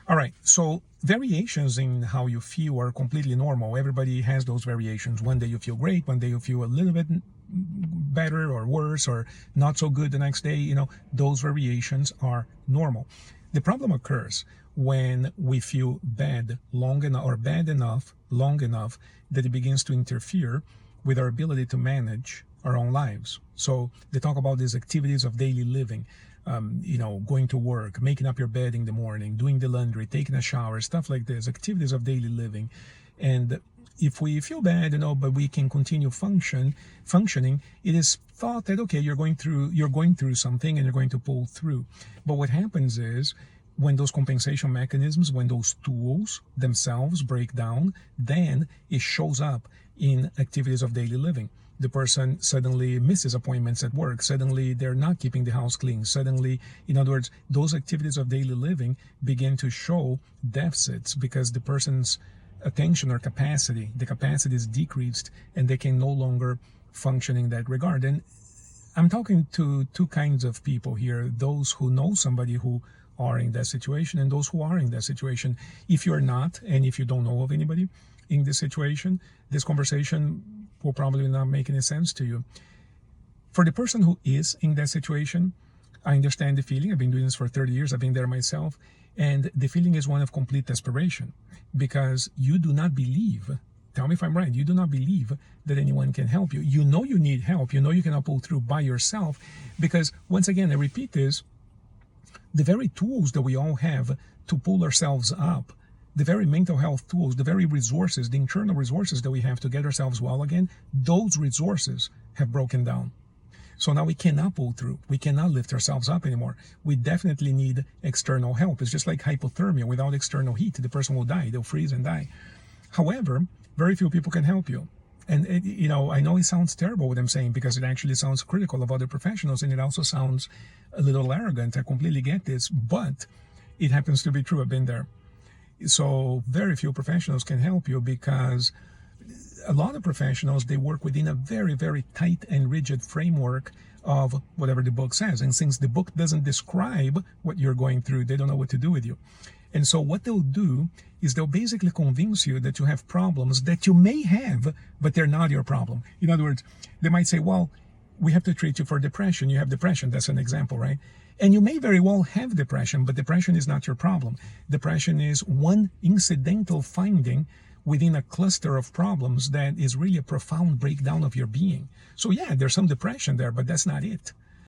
All right, so variations in how you feel are completely normal. Everybody has those variations. One day you feel great, one day you feel a little bit better or worse or not so good the next day. Those variations are normal. The problem occurs when we feel bad long enough or bad enough long enough that it begins to interfere with our ability to manage our own lives. So they talk about these activities of daily living, going to work, making up your bed in the morning, doing the laundry, taking a shower, stuff like this, activities of daily living. And if we feel bad, but we can continue functioning, it is thought that, okay, you're going through something and you're going to pull through. But what happens is, when those compensation mechanisms, when those tools themselves break down, then it shows up in activities of daily living. The person suddenly misses appointments at work. Suddenly they're not keeping the house clean. Suddenly, in other words, those activities of daily living begin to show deficits because the person's attention or the capacity is decreased and they can no longer function in that regard. And I'm talking to two kinds of people here: those who know somebody who are in that situation and those who are in that situation. If you're not, and if you don't know of anybody in this situation, this conversation will probably not make any sense to you. For the person who is in that situation, I understand the feeling. I've been doing this for 30 years. I've been there myself. And the feeling is one of complete desperation because you do not believe, tell me if I'm right, you do not believe that anyone can help you. You know you need help. You know you cannot pull through by yourself because, once again, I repeat this, the very tools that we all have to pull ourselves up, the very mental health tools, the very resources, the internal resources that we have to get ourselves well again, those resources have broken down. So now we cannot pull through. We cannot lift ourselves up anymore. We definitely need external help. It's just like hypothermia. Without external heat, the person will die. They'll freeze and die. However, very few people can help you. And, I know it sounds terrible what I'm saying because it actually sounds critical of other professionals and it also sounds a little arrogant. I completely get this, but it happens to be true. I've been there. So very few professionals can help you because a lot of professionals, they work within a very, very tight and rigid framework of whatever the book says. And since the book doesn't describe what you're going through, they don't know what to do with you. And so what they'll do is they'll basically convince you that you have problems that you may have, but they're not your problem. In other words, they might say, well, we have to treat you for depression. You have depression. That's an example, right? And you may very well have depression, but depression is not your problem. Depression is one incidental finding within a cluster of problems that is really a profound breakdown of your being. So yeah, there's some depression there, but that's not it.